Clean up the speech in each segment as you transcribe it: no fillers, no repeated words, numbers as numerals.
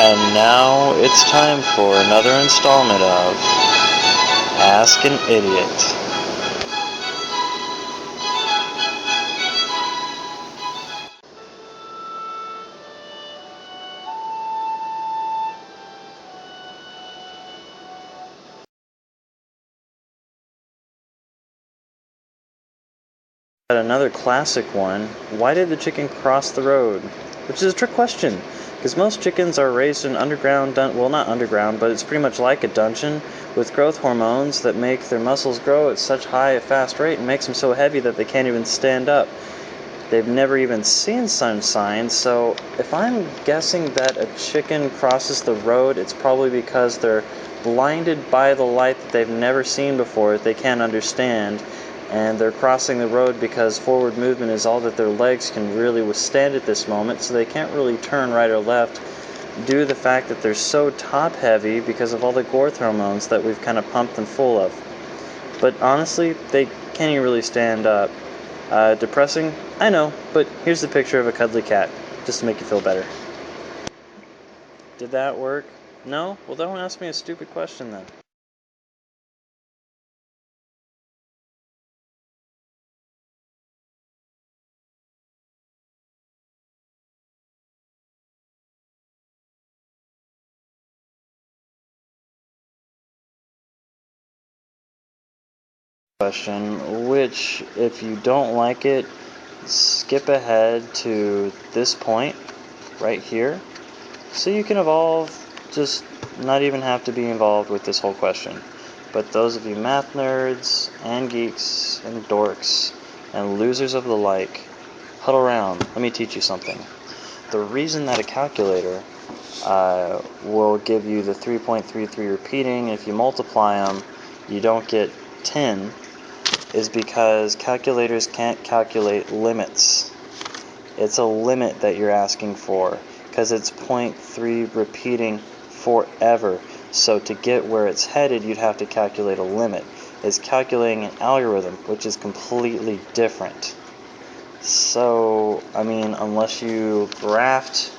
And now it's time for another installment of Ask an Idiot. Another classic one, why did the chicken cross the road? Which is a trick question, because most chickens are raised in underground, well not underground, but it's pretty much like a dungeon, with growth hormones that make their muscles grow at such a fast rate and makes them so heavy that they can't even stand up. They've never even seen sun signs, so if I'm guessing that a chicken crosses the road, it's probably because they're blinded by the light that they've never seen before, that they can't understand, and they're crossing the road because forward movement is all that their legs can really withstand at this moment, so they can't really turn right or left due to the fact that they're so top heavy because of all the growth hormones that we've kind of pumped them full of. But honestly, they can't even really stand up. Depressing? I know, but here's the picture of a cuddly cat, just to make you feel better. Did that work? No? Well, don't ask me a stupid question then. Question, which, if you don't like it, skip ahead to this point right here, so you can evolve, just not even have to be involved with this whole question. But those of you math nerds and geeks and dorks and losers of the like, huddle around, let me teach you something. The reason that a calculator will give you the 3.33 repeating, if you multiply them you don't get 10, is because calculators can't calculate limits. It's a limit that you're asking for, because it's 0.3 repeating forever. So to get where it's headed, you'd have to calculate a limit. It's calculating an algorithm, which is completely different. So, I mean, unless you graphed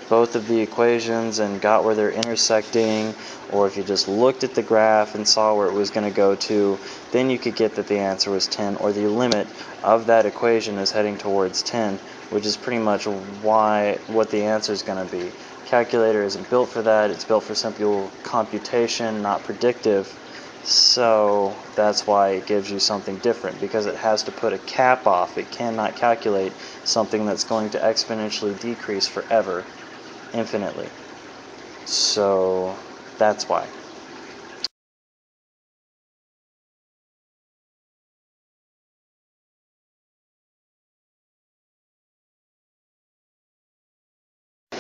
both of the equations and got where they're intersecting, or if you just looked at the graph and saw where it was going to go to, then you could get that the answer was 10, or the limit of that equation is heading towards 10, which is pretty much what the answer is going to be. Calculator isn't built for that. It's built for simple computation, not predictive. So that's why it gives you something different, because it has to put a cap off. It cannot calculate something that's going to exponentially decrease forever, infinitely. So that's why.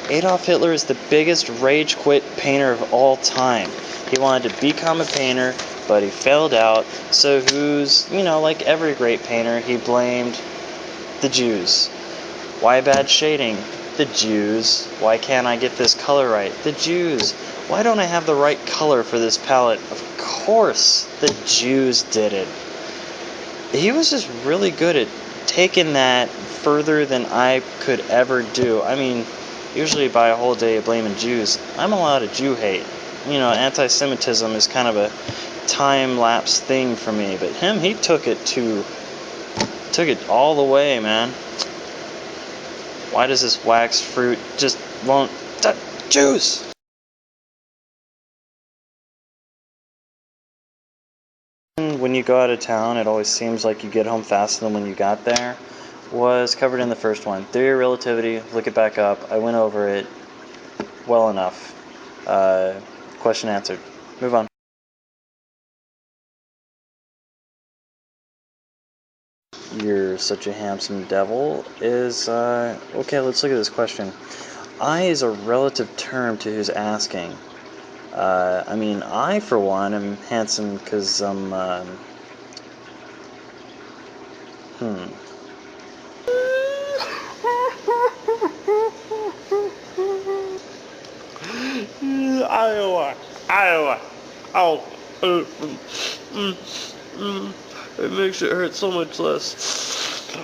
Adolf Hitler is the biggest rage quit painter of all time. He wanted to become a painter, but he failed out. So like every great painter, he blamed the Jews. Why bad shading? The Jews. Why can't I get this color right? The Jews. Why don't I have the right color for this palette? Of course, the Jews did it. He was just really good at taking that further than I could ever do. I mean, usually by a whole day of blaming Jews, I'm allowed a Jew hate. Anti-Semitism is kind of a time-lapse thing for me, but he took it all the way, man. Why does this wax fruit just won't... Jews! When you go out of town, it always seems like you get home faster than when you got there, was covered in the first one. Theory of relativity, look it back up. I went over it well enough. Question answered. Move on. You're such a handsome devil is, okay, let's look at this question. I is a relative term to who's asking. I, for one, am handsome because I'm, Iowa. Oh. It makes it hurt so much less.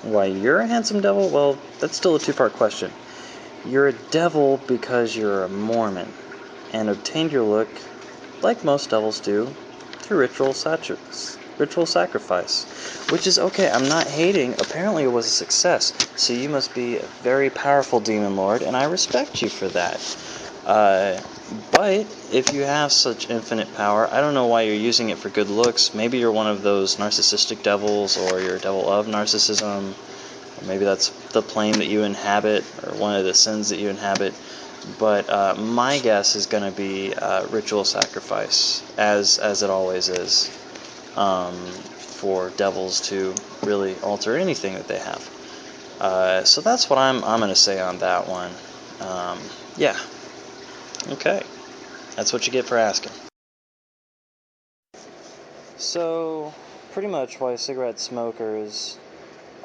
Why, you're a handsome devil? Well, that's still a two-part question. You're a devil because you're a Mormon, and obtained your look, like most devils do, through ritual sacrifice. Which is okay, I'm not hating. Apparently it was a success, so you must be a very powerful demon lord, and I respect you for that. But if you have such infinite power, I don't know why you're using it for good looks. Maybe you're one of those narcissistic devils, or you're a devil of narcissism. Maybe that's the plane that you inhabit, or one of the sins that you inhabit. But my guess is going to be ritual sacrifice, as it always is, for devils to really alter anything that they have. So that's what I'm going to say on that one. Yeah. Okay. That's what you get for asking. So, pretty much why cigarette smokers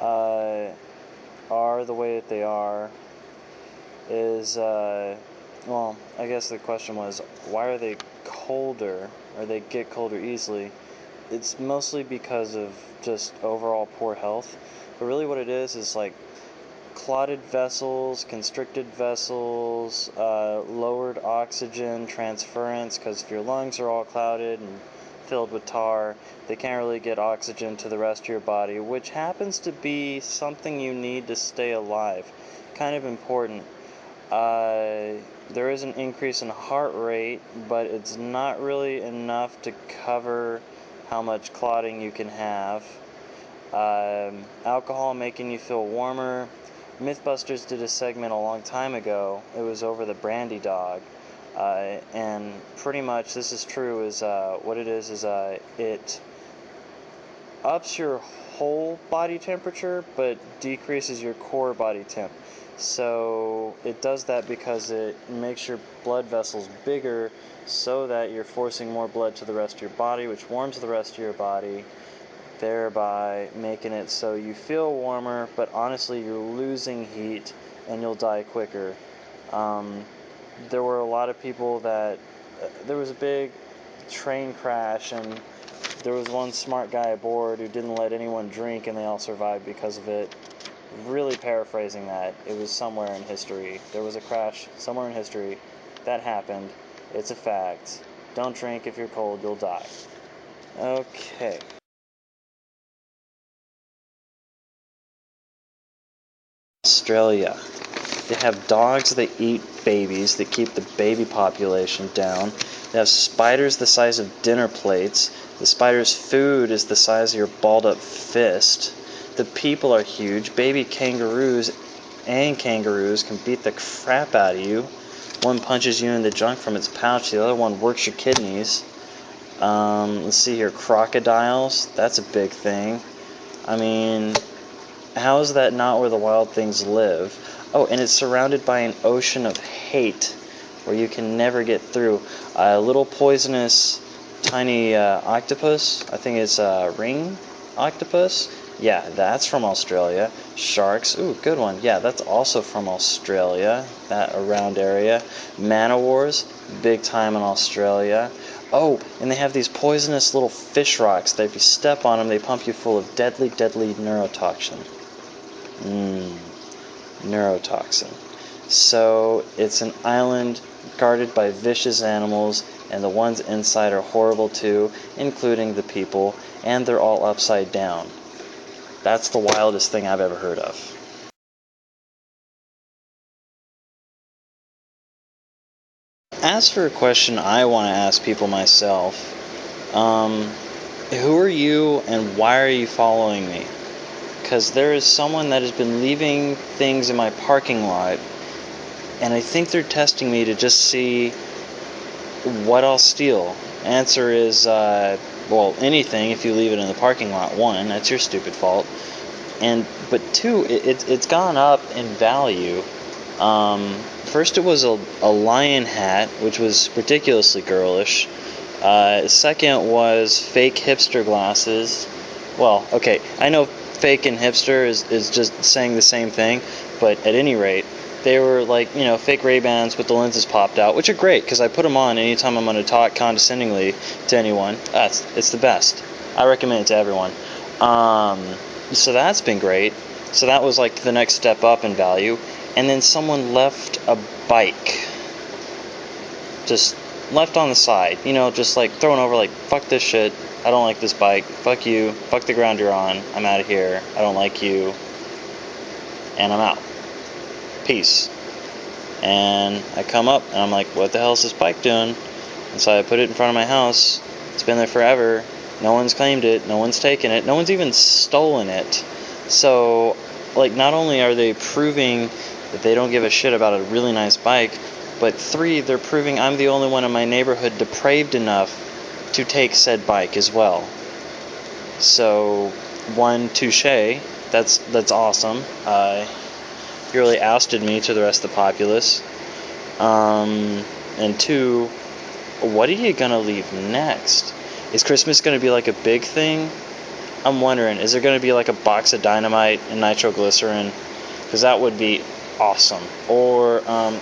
are the way that they are is, well, I guess the question was, why are they colder, or they get colder easily? It's mostly because of just overall poor health, but really what it is like clotted vessels, constricted vessels, lowered oxygen transference, because if your lungs are all clouded and filled with tar, they can't really get oxygen to the rest of your body, which happens to be something you need to stay alive. Kind of important. There is an increase in heart rate, but it's not really enough to cover how much clotting you can have. Alcohol making you feel warmer. Mythbusters did a segment a long time ago. It was over the brandy dog. And pretty much this is true, is what it is it ups your whole body temperature but decreases your core body temp. So it does that because it makes your blood vessels bigger so that you're forcing more blood to the rest of your body, which warms the rest of your body, thereby making it so you feel warmer, but honestly you're losing heat and you'll die quicker. There were a lot of people that there was a big train crash, and there was one smart guy aboard who didn't let anyone drink, and they all survived because of it. Really paraphrasing that, it was somewhere in history. There was a crash somewhere in history. That happened. It's a fact. Don't drink if you're cold, you'll die. Okay. Australia. They have dogs that eat babies that keep the baby population down. They have spiders the size of dinner plates. The spider's food is the size of your balled up fist. The people are huge. Baby kangaroos and kangaroos can beat the crap out of you. One punches you in the junk from its pouch, the other one works your kidneys. Let's see here, crocodiles, that's a big thing. I mean, how is that not where the wild things live? Oh, and it's surrounded by an ocean of hate where you can never get through. A little poisonous tiny octopus, I think it's a ring octopus. Yeah, that's from Australia. Sharks, ooh, good one. Yeah, that's also from Australia, that around area. Man-o-wars, big time in Australia. Oh, and they have these poisonous little fish rocks that if you step on them, they pump you full of deadly, deadly neurotoxin. Neurotoxin. So it's an island guarded by vicious animals, and the ones inside are horrible too, including the people, and they're all upside down. That's the wildest thing I've ever heard of. As for a question I want to ask people myself, who are you and why are you following me? Because there is someone that has been leaving things in my parking lot, and I think they're testing me to just see what I'll steal. Answer is, well, anything if you leave it in the parking lot. One, that's your stupid fault. But two, it's gone up in value. First it was a lion hat, which was ridiculously girlish. Second was fake hipster glasses. Well, okay, I know fake and hipster is just saying the same thing, but at any rate, they were like, fake Ray-Bans with the lenses popped out, which are great, because I put them on anytime I'm going to talk condescendingly to anyone. It's the best. I recommend it to everyone. So that's been great. So that was like the next step up in value. and then someone left a bike just left on the side, just like thrown over, like, fuck this shit, I don't like this bike, fuck you, fuck the ground you're on, I'm out of here, I don't like you, and I'm out, peace. And I come up and I'm like, what the hell is this bike doing? And so I put it in front of my house. It's been there forever, no one's claimed it, no one's taken it, no one's even stolen it. So, like, not only are they proving that they don't give a shit about a really nice bike, but 3, they're proving I'm the only one in my neighborhood depraved enough to take said bike as well. So, 1, touche, that's awesome. You really ousted me to the rest of the populace. And 2, what are you gonna leave next? Is Christmas gonna be like a big thing? I'm wondering, is there gonna be like a box of dynamite and nitroglycerin? Because that would be awesome. Or, God,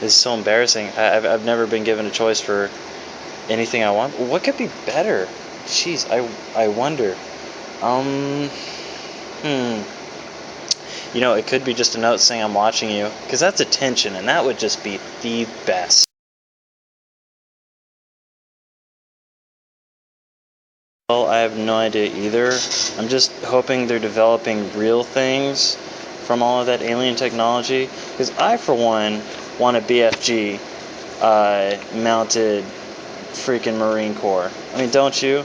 this is so embarrassing. I've never been given a choice for anything I want. What could be better? Jeez, I wonder. It could be just a note saying I'm watching you, because that's attention, and that would just be the best. Well, I have no idea either. I'm just hoping they're developing real things from all of that alien technology, because I, for one, want a BFG mounted freaking Marine Corps. I mean, don't you?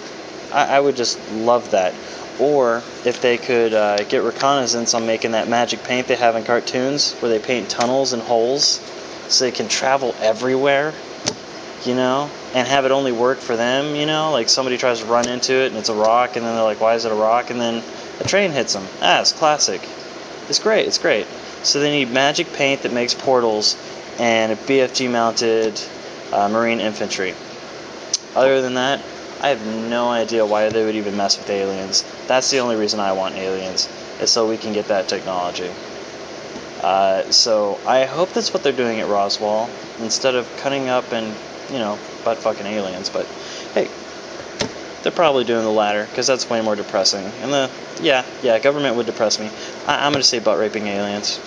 I would just love that. Or if they could get reconnaissance on making that magic paint they have in cartoons, where they paint tunnels and holes so they can travel everywhere, and have it only work for them, like somebody tries to run into it and it's a rock, and then they're like, why is it a rock? And then a train hits them. It's classic. It's great. So they need magic paint that makes portals and a BFG mounted Marine infantry. Other than that, I have no idea why they would even mess with aliens. That's the only reason I want aliens, is so we can get that technology. So I hope that's what they're doing at Roswell, instead of cutting up and, butt fucking aliens. But hey, they're probably doing the latter, because that's way more depressing. And government would depress me. I'm going to say butt raping aliens.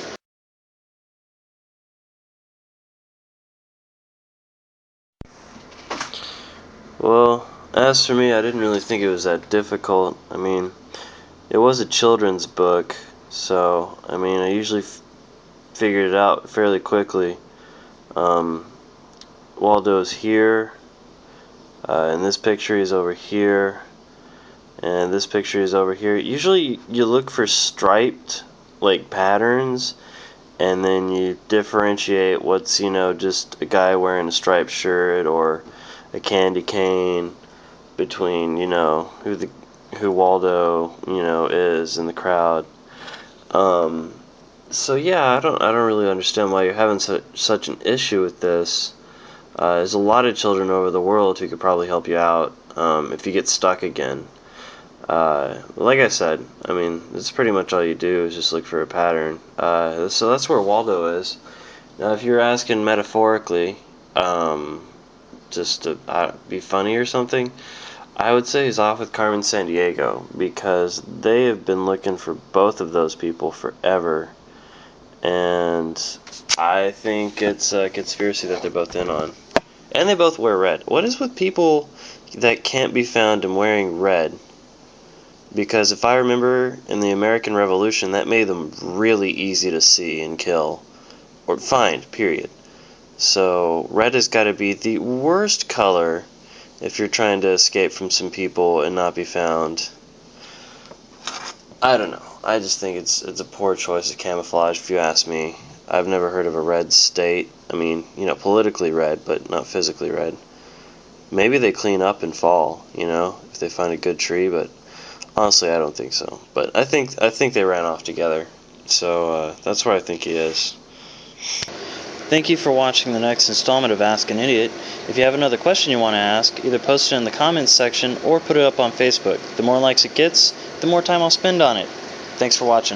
Well, as for me, I didn't really think it was that difficult. I mean, it was a children's book, so, I usually figured it out fairly quickly. Waldo's here, and this picture is over here, and this picture is over here. Usually you look for striped, like, patterns, and then you differentiate what's, just a guy wearing a striped shirt or a candy cane between, who Waldo, is in the crowd. So yeah, I don't really understand why you're having such an issue with this. There's a lot of children over the world who could probably help you out if you get stuck again. Like I said, it's pretty much all you do is just look for a pattern. So that's where Waldo is. Now, if you're asking metaphorically, just to be funny or something, I would say he's off with Carmen Sandiego, because they have been looking for both of those people forever, and I think it's a conspiracy that they're both in on. And they both wear red. What is with people that can't be found in wearing red? Because if I remember, in the American Revolution, that made them really easy to see and kill, or find, period. So red has got to be the worst color if you're trying to escape from some people and not be found. I don't know. I just think it's a poor choice of camouflage, if you ask me. I've never heard of a red state. Politically red, but not physically red. Maybe they clean up and fall, if they find a good tree, but honestly, I don't think so. But I think they ran off together. So that's where I think he is. Thank you for watching the next installment of Ask an Idiot. If you have another question you want to ask, either post it in the comments section or put it up on Facebook. The more likes it gets, the more time I'll spend on it. Thanks for watching.